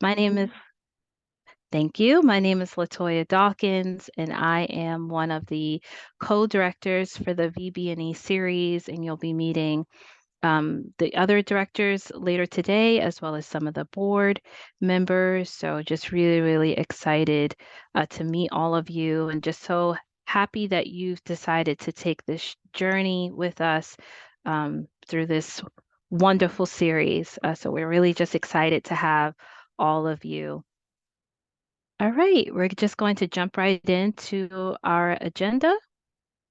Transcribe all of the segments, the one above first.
My name is, thank you. My name is Latoya Dawkins, and I am one of the co-directors for the VB&E series, and you'll be meeting the other directors later today, as well as some of the board members. So just really, really excited to meet all of you, and just so happy that you've decided to take this journey with us through this wonderful series. So we're really just excited to have all of you. All right, we're just going to jump right into our agenda.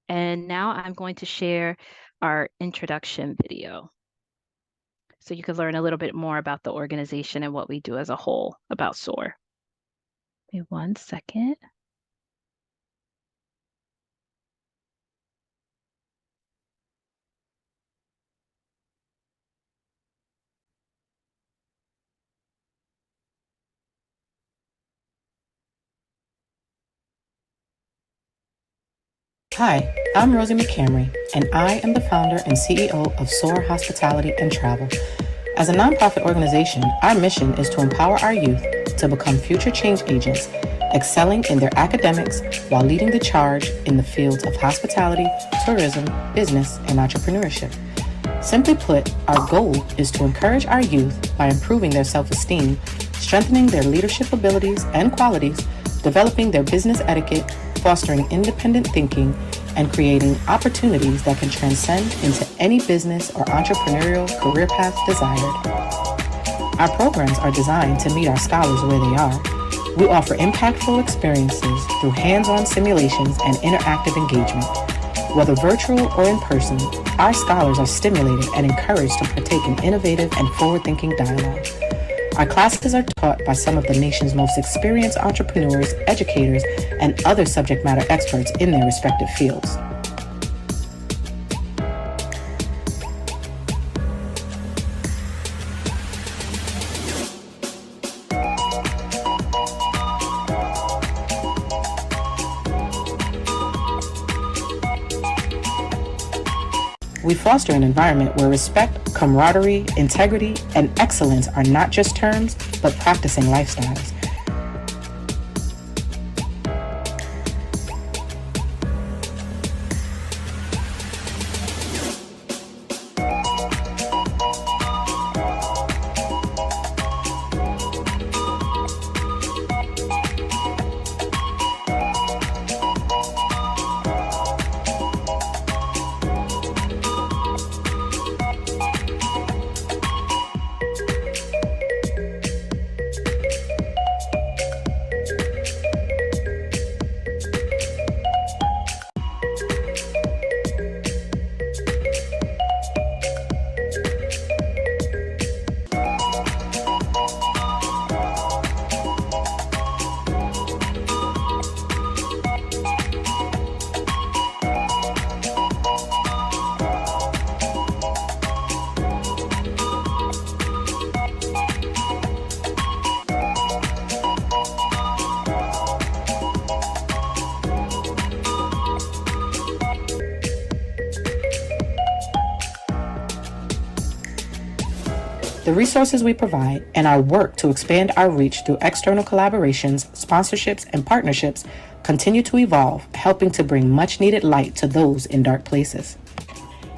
And now I'm going to share our introduction video so you can learn a little bit more about the organization and what we do as a whole about S.O.A.R. Give me 1 second. Hi, I'm Rosie McCamry, and I am the founder and CEO of S.O.A.R Hospitality and Travel. As a nonprofit organization, our mission is to empower our youth to become future change agents, excelling in their academics while leading the charge in the fields of hospitality, tourism, business, and entrepreneurship. Simply put, our goal is to encourage our youth by improving their self-esteem, strengthening their leadership abilities and qualities, developing their business etiquette, fostering independent thinking, and creating opportunities that can transcend into any business or entrepreneurial career path desired. Our programs are designed to meet our scholars where they are. We offer impactful experiences through hands-on simulations and interactive engagement. Whether virtual or in person, our scholars are stimulated and encouraged to partake in innovative and forward-thinking dialogue. Our classes are taught by some of the nation's most experienced entrepreneurs, educators, and other subject matter experts in their respective fields. We foster an environment where respect, camaraderie, integrity, and excellence are not just terms, but practicing lifestyles. The resources we provide and our work to expand our reach through external collaborations, sponsorships, and partnerships continue to evolve, helping to bring much-needed light to those in dark places.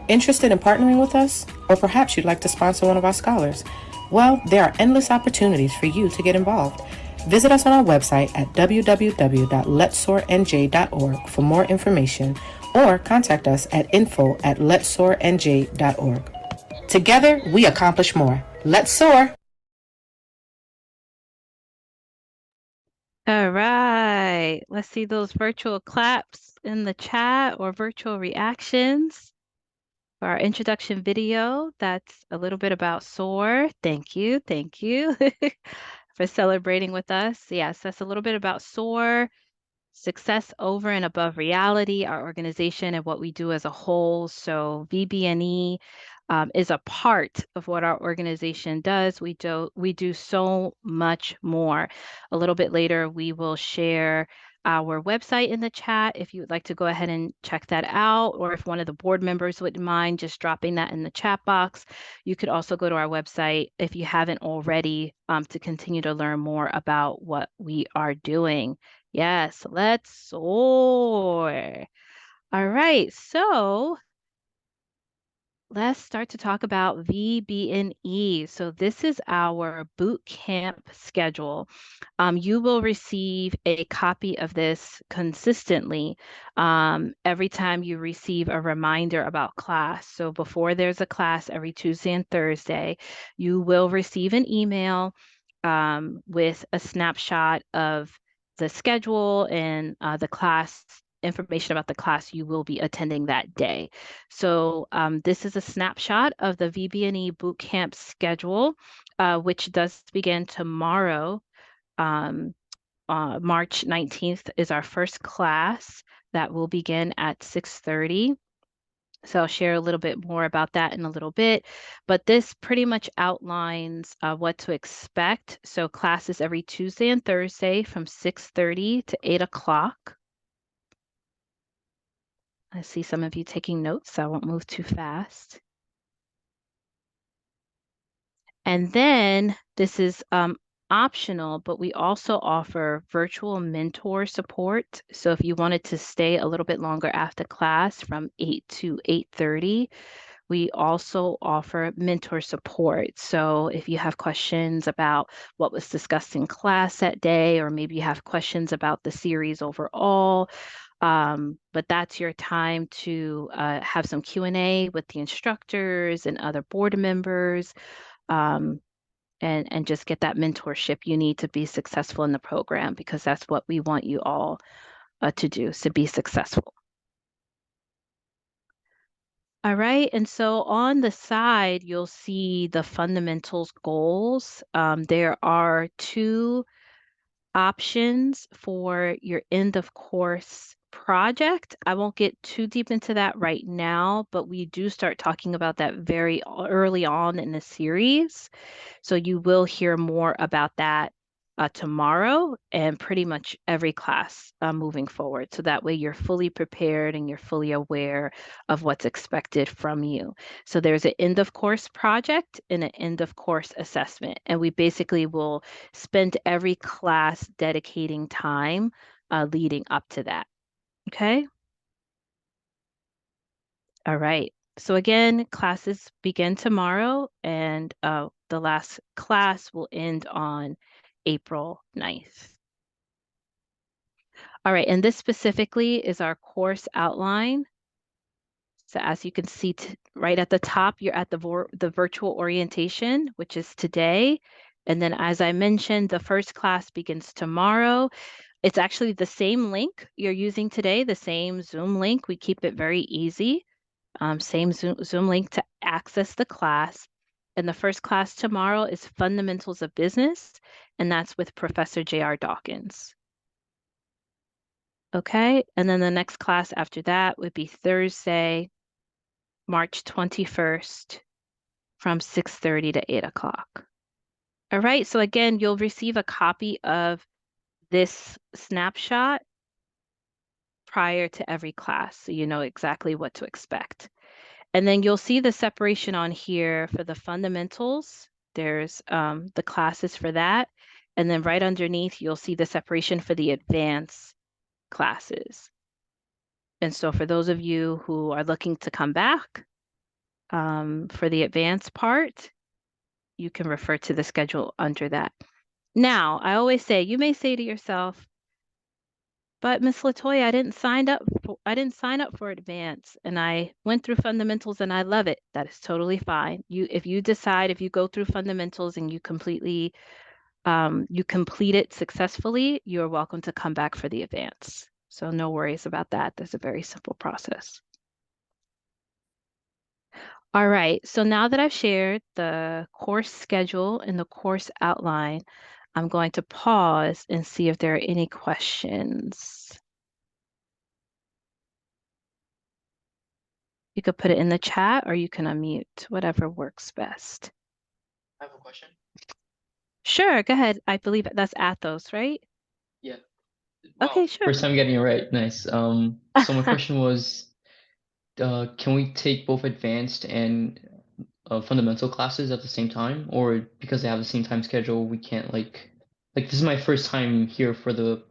Interested in partnering with us? Or perhaps you'd like to sponsor one of our scholars? Well, there are endless opportunities for you to get involved. Visit us on our website at www.letsoarnj.org for more information, or contact us at info@letsoarnj.org. Together, we accomplish more. Let's soar! All right, let's see those virtual claps in the chat or virtual reactions for our introduction video. That's a little bit about S.O.A.R. Thank you for celebrating with us. Yes, that's a little bit about S.O.A.R. Success over and above reality, our organization and what we do as a whole. So VB&E is a part of what our organization does. We do so much more. A little bit later, we will share our website in the chat if you would like to go ahead and check that out, or if one of the board members wouldn't mind just dropping that in the chat box. You could also go to our website if you haven't already to continue to learn more about what we are doing. Yes, let's soar. All right, so let's start to talk about VB&E. So this is our boot camp schedule. You will receive a copy of this consistently every time you receive a reminder about class. So before there's a class every Tuesday and Thursday, you will receive an email with a snapshot of the schedule and the class information about the class you will be attending that day. So this is a snapshot of the VB&E Bootcamp schedule, which does begin tomorrow. March 19th is our first class that will begin at 6:30. So I'll share a little bit more about that in a little bit, but this pretty much outlines what to expect. So classes every Tuesday and Thursday from 6:30 to 8 o'clock. I see some of you taking notes, so I won't move too fast. And then this is optional, but we also offer virtual mentor support. So if you wanted to stay a little bit longer after class from 8 to 8:30, we also offer mentor support. So if you have questions about what was discussed in class that day, or maybe you have questions about the series overall, but that's your time to have some Q&A with the instructors and other board members, and just get that mentorship you need to be successful in the program, because that's what we want you all to do, is to be successful. All right, and so on the side, you'll see the fundamentals goals. There are two options for your end of course project. I won't get too deep into that right now, but we do start talking about that very early on in the series. So you will hear more about that tomorrow and pretty much every class moving forward. So that way you're fully prepared and you're fully aware of what's expected from you. So there's an end of course project and an end of course assessment. And we basically will spend every class dedicating time leading up to that. Okay. All right. So again, classes begin tomorrow, and the last class will end on April 9th. All right, and this specifically is our course outline. So as you can see right at the top, you're at the virtual orientation, which is today. And then as I mentioned, the first class begins tomorrow. It's actually the same link you're using today, the same Zoom link. We keep it very easy. Same Zoom link to access the class. And the first class tomorrow is Fundamentals of Business, and that's with Professor J.R. Dawkins. Okay, and then the next class after that would be Thursday, March 21st from 6:30 to 8 o'clock. All right, so again, you'll receive a copy of this snapshot prior to every class, so you know exactly what to expect. And then you'll see the separation on here for the fundamentals. There's the classes for that. And then right underneath, you'll see the separation for the advanced classes. And so for those of you who are looking to come back for the advanced part, you can refer to the schedule under that. Now, I always say, you may say to yourself, but Miss Latoya, I didn't sign up for advanced, and I went through fundamentals and I love it. That is totally fine. If you go through fundamentals and you complete it successfully, you're welcome to come back for the advance. So no worries about that. There's a very simple process. All right, so now that I've shared the course schedule and the course outline, I'm going to pause and see if there are any questions. You could put it in the chat or you can unmute, whatever works best. I have a question. Sure, go ahead. I believe that's Athos, right? Yeah. Okay, Wow, sure. first time getting it right. Nice. So my question was, can we take both advanced and fundamental classes at the same time, or because they have the same time schedule, we can't like this is my first time here for the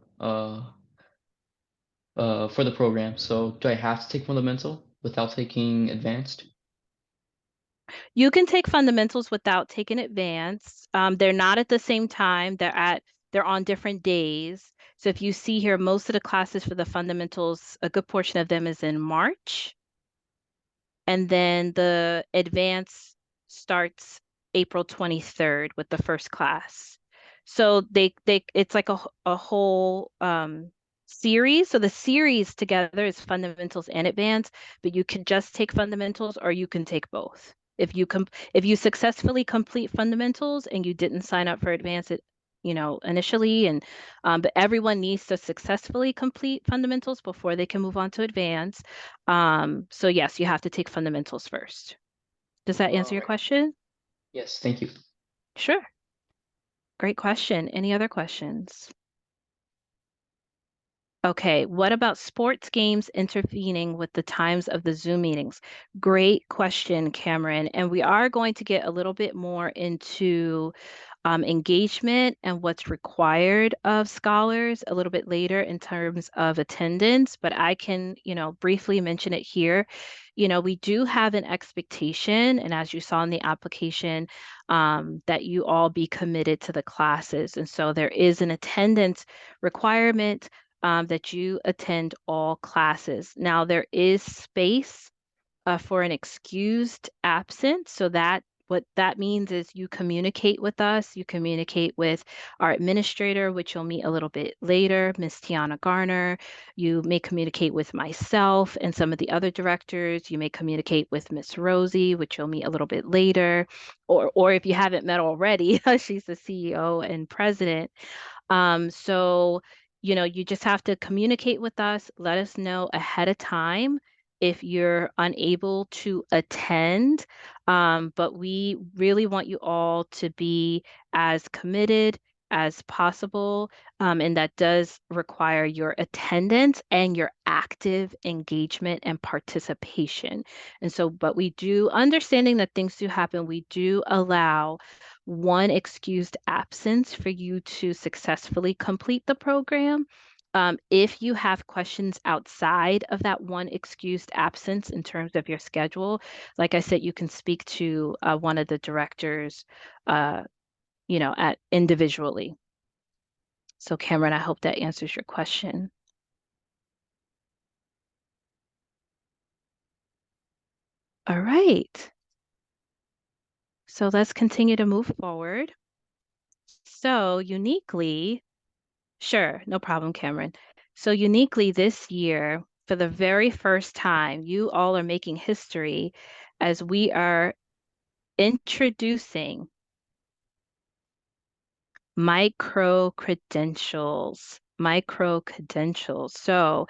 program. So do I have to take fundamental without taking advanced? You can take fundamentals without taking advanced. They're not at the same time. They're on different days. So if you see here, most of the classes for the fundamentals, a good portion of them is in March. And then the advance starts April 23rd with the first class. So they it's like a whole series. So the series together is fundamentals and advanced, but you can just take fundamentals or you can take both. If you successfully complete fundamentals and you didn't sign up for advanced, initially, and but everyone needs to successfully complete fundamentals before they can move on to advanced. So yes, you have to take fundamentals first. Does that answer All your right. question? Yes, thank you. Sure. Great question. Any other questions? Okay, what about sports games intervening with the times of the Zoom meetings? Great question, Cameron. And we are going to get a little bit more into engagement and what's required of scholars a little bit later in terms of attendance, but I can, briefly mention it here. We do have an expectation, and as you saw in the application, that you all be committed to the classes. And so there is an attendance requirement that you attend all classes. Now, there is space for an excused absence. So that what that means is you communicate with us, you communicate with our administrator, which you'll meet a little bit later, Miss Tiana Garner. You may communicate with myself and some of the other directors. You may communicate with Miss Rosie, which you'll meet a little bit later. Or if you haven't met already, she's the CEO and president. So, you just have to communicate with us, let us know ahead of time if you're unable to attend. But we really want you all to be as committed as possible. And that does require your attendance and your active engagement and participation. And so, but we do, understanding that things do happen, we do allow one excused absence for you to successfully complete the program. If you have questions outside of that one excused absence in terms of your schedule, like I said, you can speak to one of the directors, at individually. So Cameron, I hope that answers your question. All right. So let's continue to move forward. So uniquely, sure, no problem, Cameron. So uniquely this year, for the very first time, you all are making history as we are introducing micro credentials. Micro credentials. So,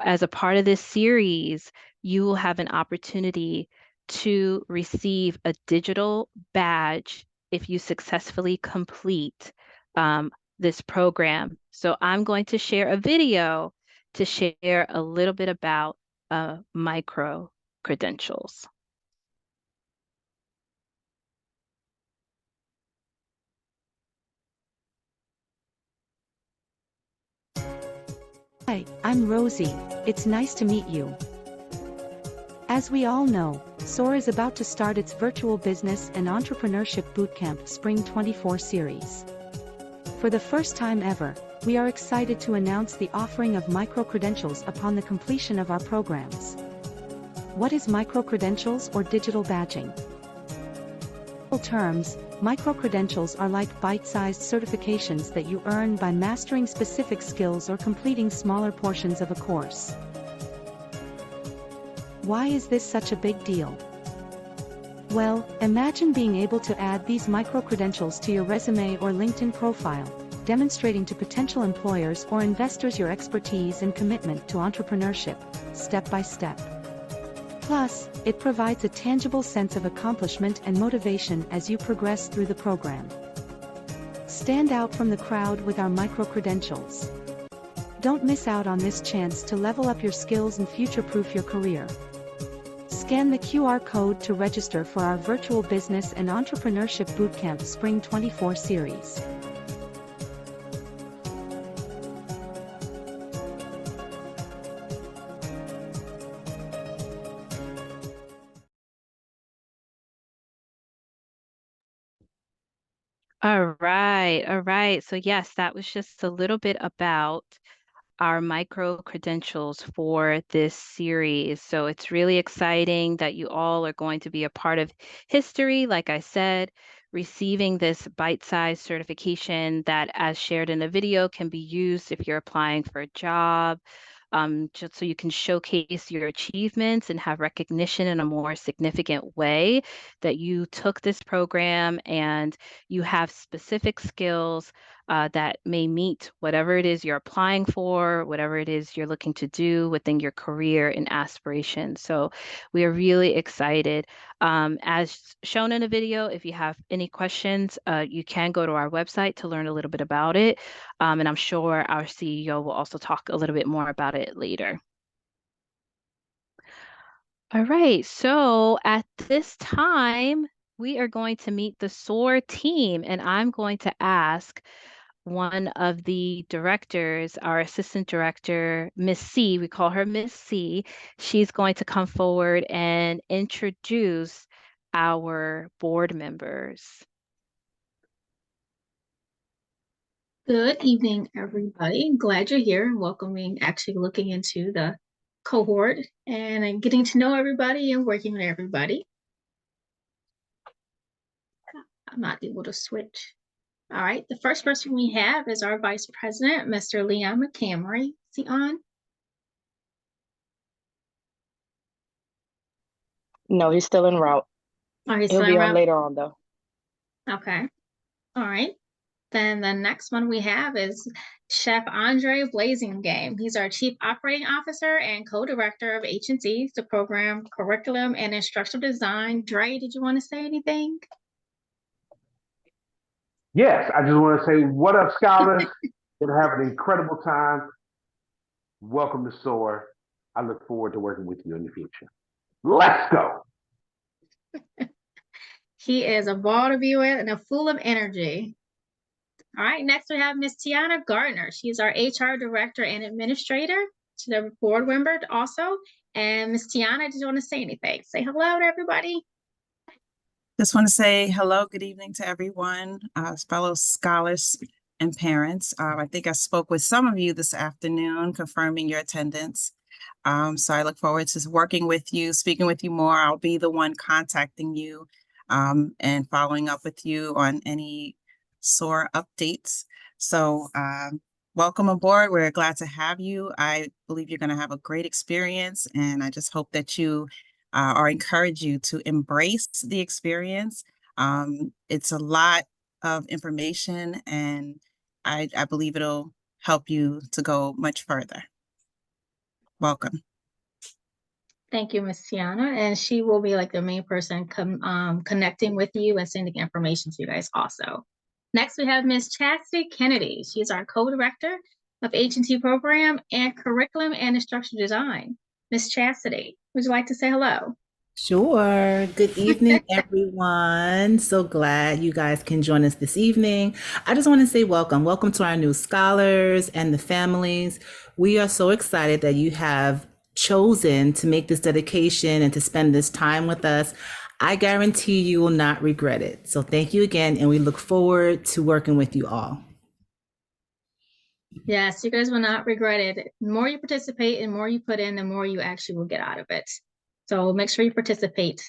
as a part of this series, you will have an opportunity to receive a digital badge if you successfully complete this program. So, I'm going to share a video to share a little bit about micro credentials. Hi, I'm Rosie. It's nice to meet you. As we all know, S.O.A.R is about to start its virtual business and entrepreneurship bootcamp Spring 24 series. For the first time ever, we are excited to announce the offering of micro-credentials upon the completion of our programs. What is micro-credentials or digital badging? In terms, micro-credentials are like bite-sized certifications that you earn by mastering specific skills or completing smaller portions of a course. Why is this such a big deal? Well, imagine being able to add these micro-credentials to your resume or LinkedIn profile, demonstrating to potential employers or investors your expertise and commitment to entrepreneurship, step by step. Plus, it provides a tangible sense of accomplishment and motivation as you progress through the program. Stand out from the crowd with our micro-credentials. Don't miss out on this chance to level up your skills and future-proof your career. Scan the QR code to register for our virtual business and entrepreneurship bootcamp Spring 24 series. All right, all right. So yes, that was just a little bit about our micro credentials for this series. So it's really exciting that you all are going to be a part of history, like I said, receiving this bite-sized certification that, as shared in the video, can be used if you're applying for a job, just so you can showcase your achievements and have recognition in a more significant way that you took this program and you have specific skills that may meet whatever it is you're applying for, whatever it is you're looking to do within your career and aspirations. So we are really excited. As shown in the video, if you have any questions, you can go to our website to learn a little bit about it. And I'm sure our CEO will also talk a little bit more about it later. All right, so at this time, we are going to meet the S.O.A.R team, and I'm going to ask one of the directors, our assistant director, Miss C, we call her Miss C, she's going to come forward and introduce our board members. Good evening, everybody. Glad you're here. Welcoming, actually looking into the cohort and getting to know everybody and working with everybody. I'm not able to switch. All right, the first person we have is our Vice President, Mr. Leon McCamery. Is he on? No, he's still en route. Oh, he's He'll still be en on route? later on, though. Okay. All right. Then the next one we have is Chef Andre Blazingame. He's our Chief Operating Officer and Co-Director of H&C, the program Curriculum and Instructional Design. Dre, did you want to say anything? Yes, I just want to say, what up, scholars? Gonna have an incredible time. Welcome to S.O.A.R. I look forward to working with you in the future. Let's go. He is a ball to be with and a full of energy. All right, next we have Miss Tiana Gardner. She's our HR Director and Administrator. She's a board member also. And Miss Tiana, did you want to say anything? Say hello to everybody. Just want to say hello, good evening to everyone, fellow scholars and parents. I think I spoke with some of you this afternoon, confirming your attendance. So I look forward to working with you, speaking with you more. I'll be the one contacting you and following up with you on any S.O.A.R updates. So welcome aboard. We're glad to have you. I believe you're going to have a great experience, and I just hope that you or encourage you to embrace the experience. It's a lot of information, and I believe it'll help you to go much further. Welcome. Thank you, Miss Tiana. And she will be like the main person connecting with you and sending information to you guys also. Next, we have Miss Chastity Kennedy. She's our co-director of H&T program and curriculum and instructional design. Miss Chastity, would you like to say hello? Sure. Good evening, everyone. So glad you guys can join us this evening. I just want to say welcome. Welcome to our new scholars and the families. We are so excited that you have chosen to make this dedication and to spend this time with us. I guarantee you will not regret it. So thank you again, and we look forward to working with you all. Yes, you guys will not regret it. The more you participate and more you put in, the more you actually will get out of it. So make sure you participate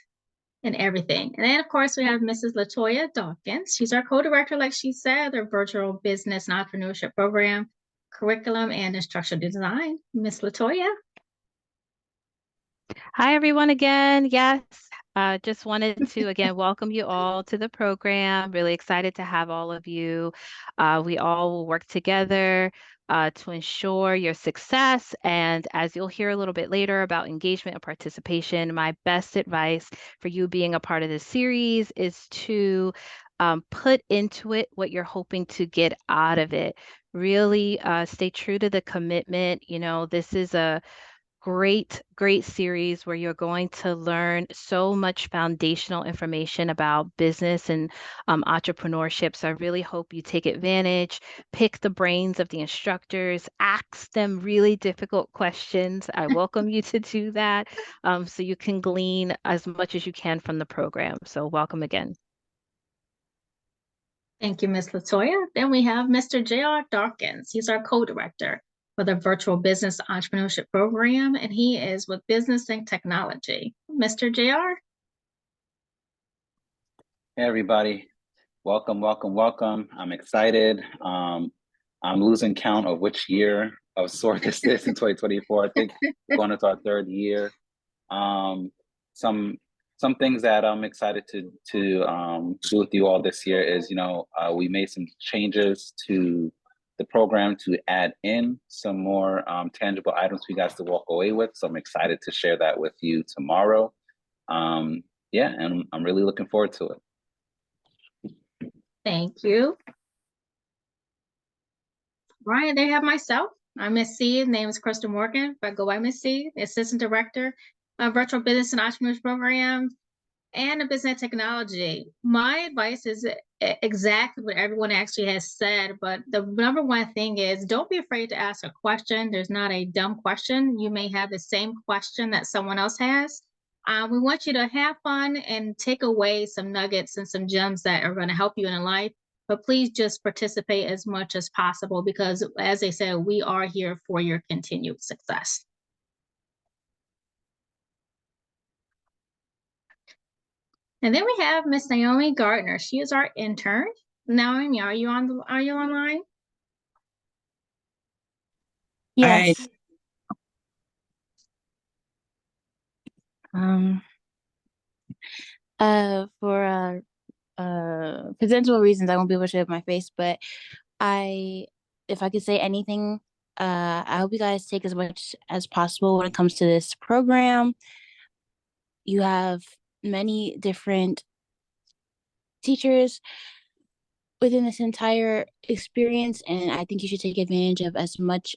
in everything. And then, of course, we have Mrs. Latoya Dawkins. She's our co-director, like she said, their virtual business and entrepreneurship program, curriculum and instructional design. Miss Latoya. Hi, everyone, again. Yes, Just wanted to again welcome you all to the program. Really excited to have all of you. We all will work together to ensure your success. And as you'll hear a little bit later about engagement and participation, my best advice for you being a part of this series is to put into it what you're hoping to get out of it. Really stay true to the commitment. You know, this is a great series where you're going to learn so much foundational information about business and entrepreneurship. So I really hope you take advantage, pick the brains of the instructors, ask them really difficult questions. I welcome you to do that so you can glean as much as you can from the program. So welcome again. Thank you, Ms. Latoya. Then we have Mr. J.R. Dawkins. He's our co-director for the Virtual Business Entrepreneurship Program, and he is with Business and Technology. Mr. J.R.? Hey, everybody. Welcome, welcome, welcome. I'm excited. I'm losing count of which year of S.O.A.R this is in 2024. I think we're going into our third year. Some things that I'm excited to do with you all this year is, we made some changes to the program to add in some more tangible items for you guys to walk away with. So I'm excited to share that with you tomorrow. Yeah, and I'm really looking forward to it. Thank you. Right, they have myself. I'm Miss C. Name is Krista Morgan, but go by Miss C, the Assistant Director of Virtual Business and Entrepreneurship Program and the Business Technology. My advice is exactly what everyone actually has said, but the number one thing is don't be afraid to ask a question. There's not a dumb question. You may have the same question that someone else has. We want you to have fun and take away some nuggets and some gems that are going to help you in life. But please just participate as much as possible because, as I said, we are here for your continued success. And then we have Miss Naomi Gardner. She is our intern. Naomi, are you online? Yes. For presentable reasons, I won't be able to show my face, but if I could say anything, I hope you guys take as much as possible when it comes to this program. You have many different teachers within this entire experience, and I think you should take advantage of as much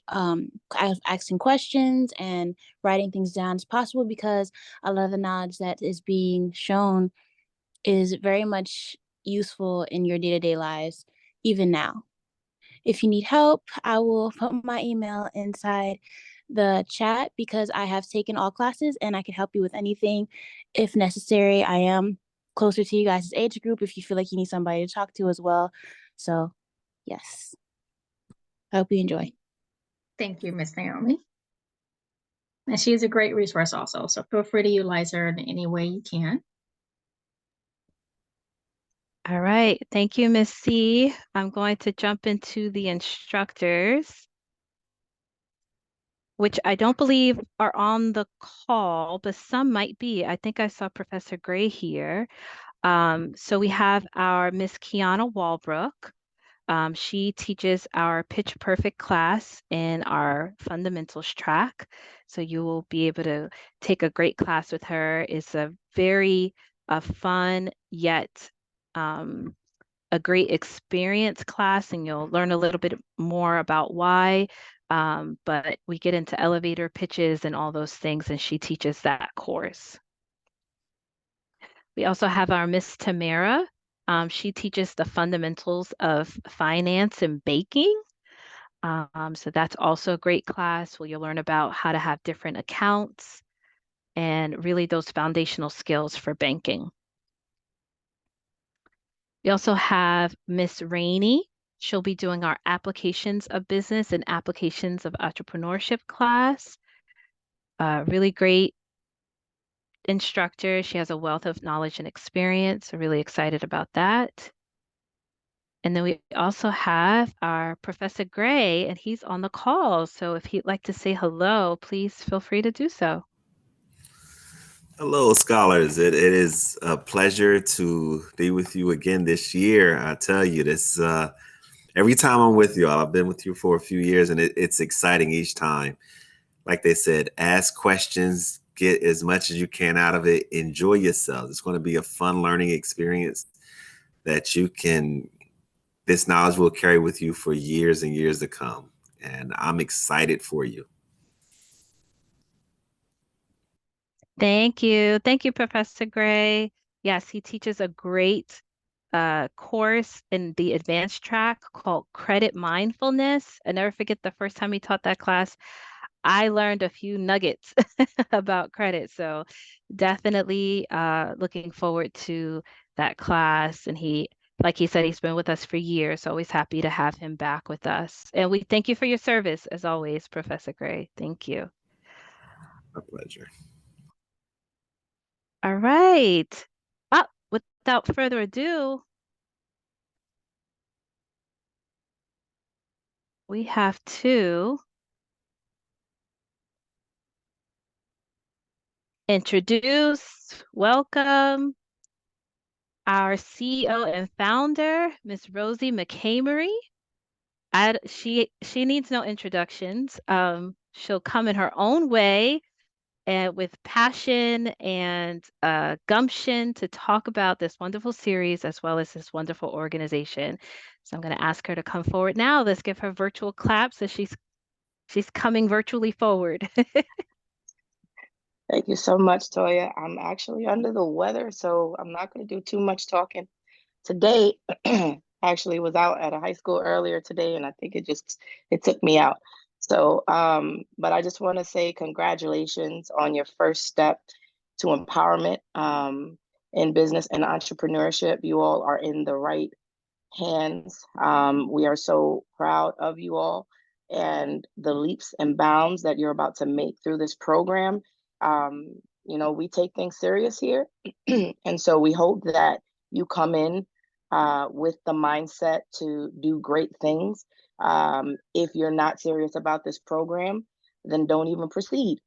asking questions and writing things down as possible because a lot of the knowledge that is being shown is very much useful in your day-to-day lives, even now. If you need help, I will put my email inside the chat because I have taken all classes and I can help you with anything if necessary. I am closer to you guys' age group if you feel like you need somebody to talk to as well. So, yes. I hope you enjoy. Thank you, Miss Naomi. And she is a great resource also, so feel free to utilize her in any way you can. All right, thank you, Miss C. I'm going to jump into the instructors, which I don't believe are on the call, but some might be. I think I saw Professor Gray here. So we have our Miss Kiana Walbrook. She teaches our Pitch Perfect class in our fundamentals track. So you will be able to take a great class with her. It's a very fun yet a great experience class, and you'll learn a little bit more about why. But we get into elevator pitches and all those things, and she teaches that course. We also have our Miss Tamara. She teaches the fundamentals of finance and banking. So that's also a great class where you'll learn about how to have different accounts and really those foundational skills for banking. We also have Miss Rainey. She'll be doing our applications of business and applications of entrepreneurship class. Really great instructor. She has a wealth of knowledge and experience. So really excited about that. And then we also have our Professor Gray, and he's on the call. So if he'd like to say hello, please feel free to do so. Hello, scholars. It is a pleasure to be with you again this year. I tell you, this every time I'm with you all, I've been with you for a few years, and it's exciting each time. Like they said, ask questions, get as much as you can out of it, enjoy yourself. It's going to be a fun learning experience that this knowledge will carry with you for years and years to come. And I'm excited for you. Thank you. Thank you, Professor Gray. Yes, he teaches a great course in the advanced track called Credit Mindfulness. I never forget the first time he taught that class. I learned a few nuggets about credit. So definitely looking forward to that class. And like he said, he's been with us for years. Always happy to have him back with us. And we thank you for your service as always, Professor Gray. Thank you. My pleasure. All right. Without further ado, we have to introduce, welcome our CEO and founder, Miss Rosie McCamery. She needs no introductions. She'll come in her own way and with passion and gumption to talk about this wonderful series as well as this wonderful organization. So I'm going to ask her to come forward now. Let's give her virtual claps as she's coming virtually forward. Thank you so much, Toya. I'm actually under the weather, so I'm not going to do too much talking today. Actually was out at a high school earlier today, and I think it took me out. So, but I just want to say congratulations on your first step to empowerment in business and entrepreneurship. You all are in the right hands. We are so proud of you all and the leaps and bounds that you're about to make through this program. We take things serious here. And so we hope that you come in with the mindset to do great things. If you're not serious about this program, then don't even proceed.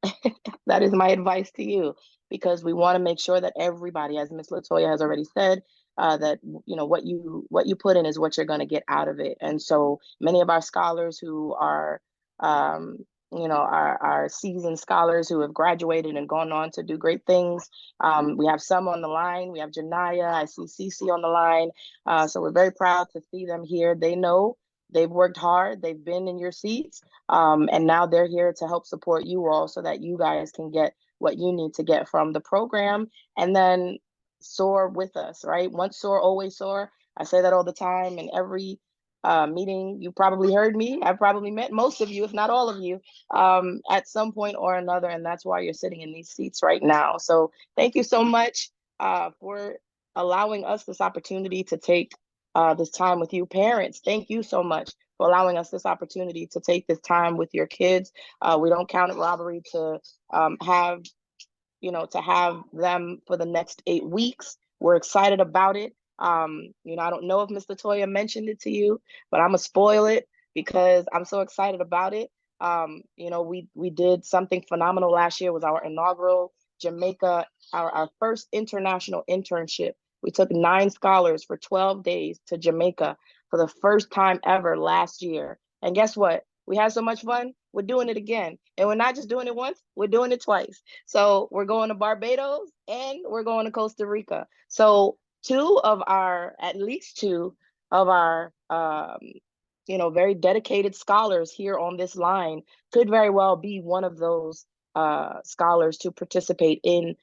That is my advice to you, because we want to make sure that everybody, as Ms. Latoya has already said, that what you put in is what you're going to get out of it. And so many of our scholars who are our seasoned scholars who have graduated and gone on to do great things. We have some on the line. We have Janaya, I see Cece on the line. So we're very proud to see them here. They know they've worked hard. They've been in your seats. And now they're here to help support you all so that you guys can get what you need to get from the program. And then soar with us, right? Once soar, always soar. I say that all the time. In every meeting, you probably heard me. I've probably met most of you, if not all of you, at some point or another. And that's why you're sitting in these seats right now. So thank you so much for allowing us this opportunity to take this time with you. Parents, thank you so much for allowing us this opportunity to take this time with your kids. We don't count it robbery to have them for the next 8 weeks. We're excited about it. I don't know if Mr. Toya mentioned it to you, but I'm gonna spoil it because I'm so excited about it. We did something phenomenal last year. It was our inaugural Jamaica, our first international internship. We took 9 scholars for 12 days to Jamaica for the first time ever last year. And guess what? We had so much fun. We're doing it again. And we're not just doing it once, we're doing it twice. So we're going to Barbados and we're going to Costa Rica. So at least two of our, very dedicated scholars here on this line could very well be one of those scholars to participate in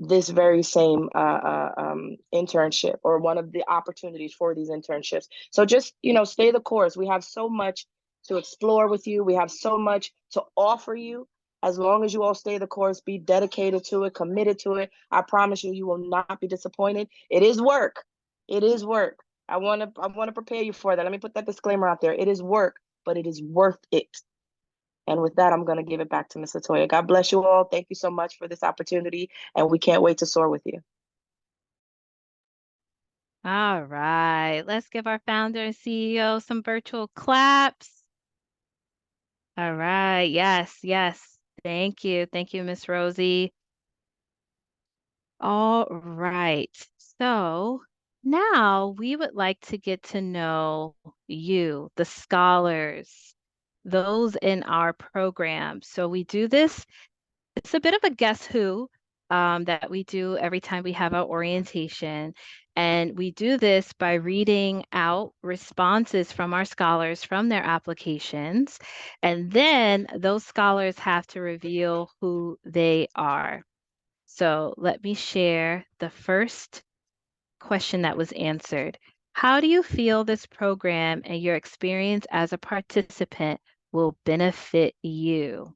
this very same internship, or one of the opportunities for these internships. So just, stay the course. We have so much to explore with you. We have so much to offer you. As long as you all stay the course, be dedicated to it, committed to it, I promise you, you will not be disappointed. It is work. It is work. I want to prepare you for that. Let me put that disclaimer out there. It is work, but it is worth it. And with that, I'm going to give it back to Ms. Latoya. God bless you all. Thank you so much for this opportunity, and we can't wait to soar with you. All right, let's give our founder and CEO some virtual claps. All right, yes. Thank you, Miss Rosie. All right. So now we would like to get to know you, the scholars, those in our program. So we do this, it's a bit of a guess who that we do every time we have our orientation. And we do this by reading out responses from our scholars from their applications. And then those scholars have to reveal who they are. So let me share the first question that was answered. How do you feel this program and your experience as a participant will benefit you?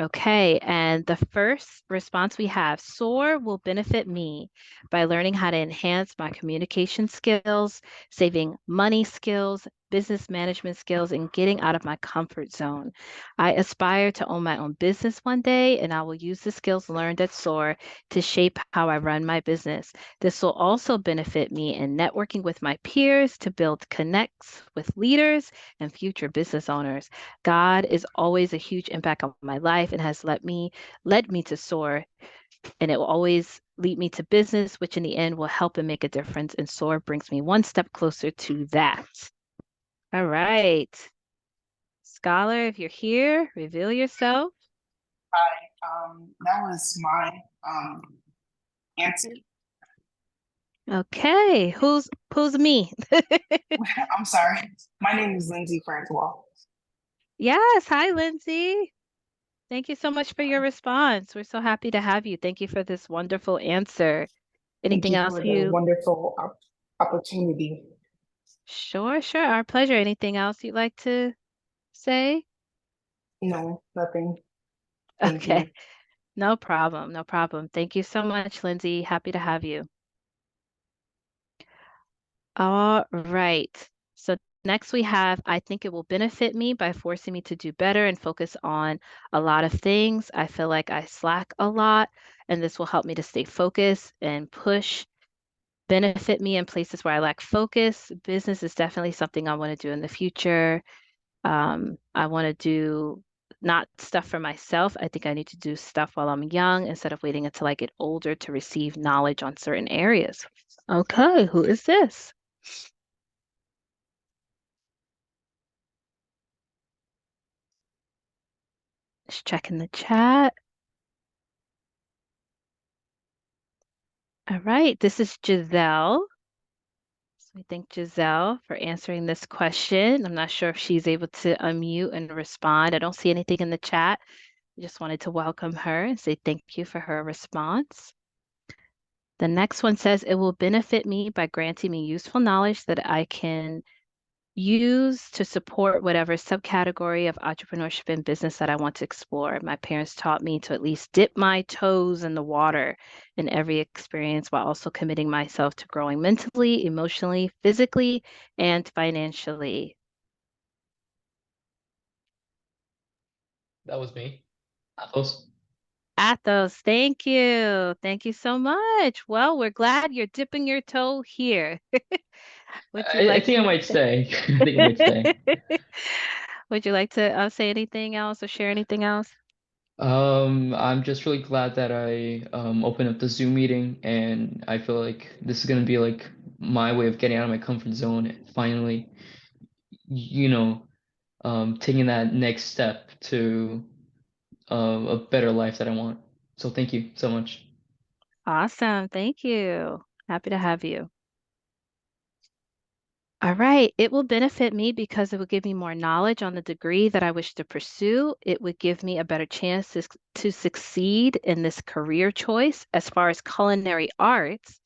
Okay, and the first response we have, SOAR will benefit me by learning how to enhance my communication skills, saving money skills, business management skills, and getting out of my comfort zone. I aspire to own my own business one day, and I will use the skills learned at SOAR to shape how I run my business. This will also benefit me in networking with my peers to build connects with leaders and future business owners. God is always a huge impact on my life and has led me to SOAR, and it will always lead me to business, which in the end will help and make a difference. And SOAR brings me one step closer to that. All right. Scholar, if you're here, reveal yourself. Hi, that was my answer. Okay, who's me? I'm sorry. My name is Lindsay Francois. Yes, hi, Lindsay. Thank you so much for your response. We're so happy to have you. Thank you for this wonderful answer. Thank Anything you else for the you? wonderful opportunity. Sure, our pleasure. Anything else you'd like to say? No, nothing. Thank Okay, you. no problem, no problem. Thank you so much, Lindsay. Happy to have you. All right. So next we have, I think it will benefit me by forcing me to do better and focus on a lot of things. I feel like I slack a lot, and this will help me to stay focused and push. Benefit me in places where I lack focus. Business is definitely something I want to do in the future. I want to do not stuff for myself. I think I need to do stuff while I'm young instead of waiting until I get older to receive knowledge on certain areas. Okay, who is this? Just checking the chat. All right, this is Giselle. So we thank Giselle for answering this question. I'm not sure if she's able to unmute and respond. I don't see anything in the chat. I just wanted to welcome her and say thank you for her response. The next one says, it will benefit me by granting me useful knowledge that I can use to support whatever subcategory of entrepreneurship and business that I want to explore. My parents taught me to at least dip my toes in the water in every experience while also committing myself to growing mentally, emotionally, physically, and financially. That was me. Athos. Athos, thank you. Thank you so much. Well, we're glad you're dipping your toe here. Would you I like think I to? might stay. I think I might stay. Would you like to say anything else or share anything else? I'm just really glad that I opened up the Zoom meeting, and I feel like this is gonna be like my way of getting out of my comfort zone and finally, you know, taking that next step to a better life that I want. So thank you so much. Awesome. Thank you. Happy to have you. All right. It will benefit me because it will give me more knowledge on the degree that I wish to pursue. It would give me a better chance to succeed in this career choice. As far as culinary arts,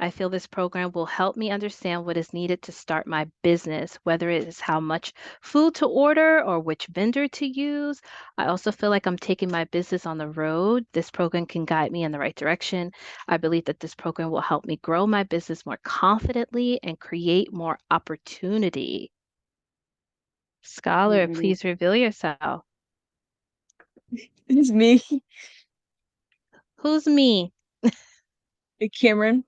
I feel this program will help me understand what is needed to start my business, whether it is how much food to order or which vendor to use. I also feel like I'm taking my business on the road. This program can guide me in the right direction. I believe that this program will help me grow my business more confidently and create more opportunity. Scholar, please reveal yourself. It's me, Who's me? Cameron.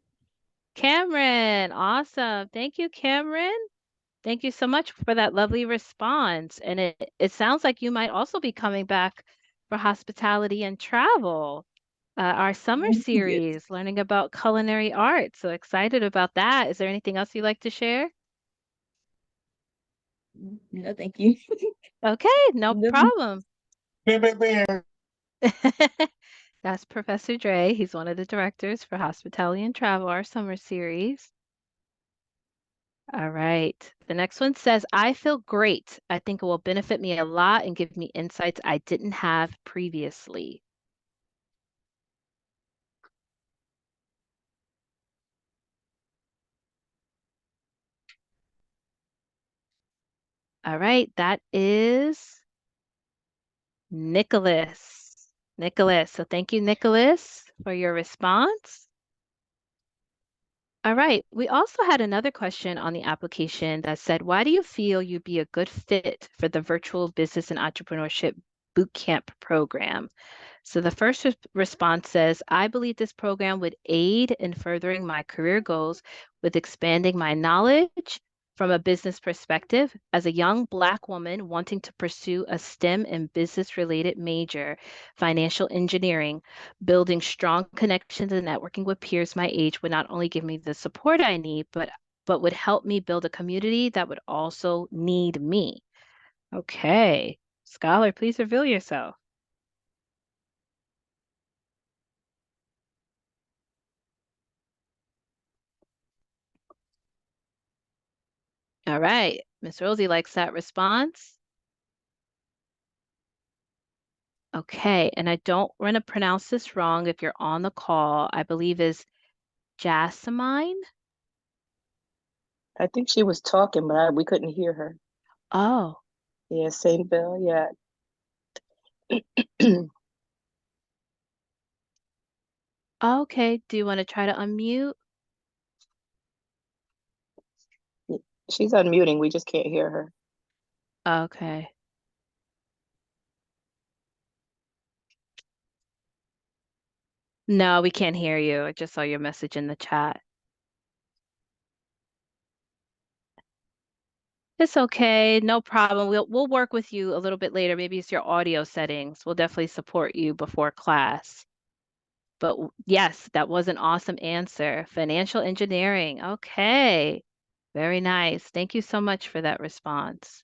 Cameron. Awesome. Thank you, Cameron. Thank you so much for that lovely response. And it sounds like you might also be coming back for hospitality and travel. Our summer series, learning about culinary arts. So excited about that. Is there anything else you'd like to share? No, thank you. Okay, no problem. That's Professor Dre. He's one of the directors for Hospitality and Travel, our summer series. All right. The next one says, I feel great. I think it will benefit me a lot and give me insights I didn't have previously. All right. That is Nicholas. Nicholas. So thank you, Nicholas, for your response. All right. We also had another question on the application that said, why do you feel you'd be a good fit for the Virtual Business and Entrepreneurship Bootcamp program? So the first response says, I believe this program would aid in furthering my career goals with expanding my knowledge from a business perspective. As a young Black woman wanting to pursue a STEM and business-related major, financial engineering, building strong connections and networking with peers my age would not only give me the support I need, but would help me build a community that would also need me. Okay. Scholar, please reveal yourself. All right. Miss Rosie likes that response. Okay. And I don't want to pronounce this wrong if you're on the call. I believe is Jasmine. I think she was talking, but we couldn't hear her. Oh, Yeah, same Bill. Yeah. okay. Do you want to try to unmute? She's unmuting. We just can't hear her. Okay. No, we can't hear you. I just saw your message in the chat. It's okay. No problem. We'll work with you a little bit later. Maybe it's your audio settings. We'll definitely support you before class. But yes, that was an awesome answer. Financial engineering. Okay. Very nice. Thank you so much for that response.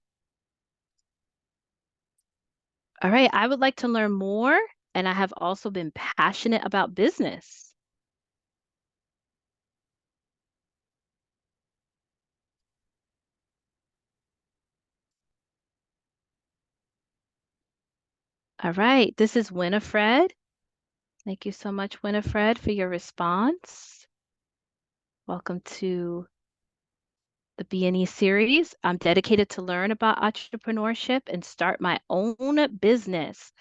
All right. I would like to learn more, and I have also been passionate about business. All right. This is Winifred. Thank you so much, Winifred, for your response. Welcome to the B&E series. I'm dedicated to learn about entrepreneurship and start my own business.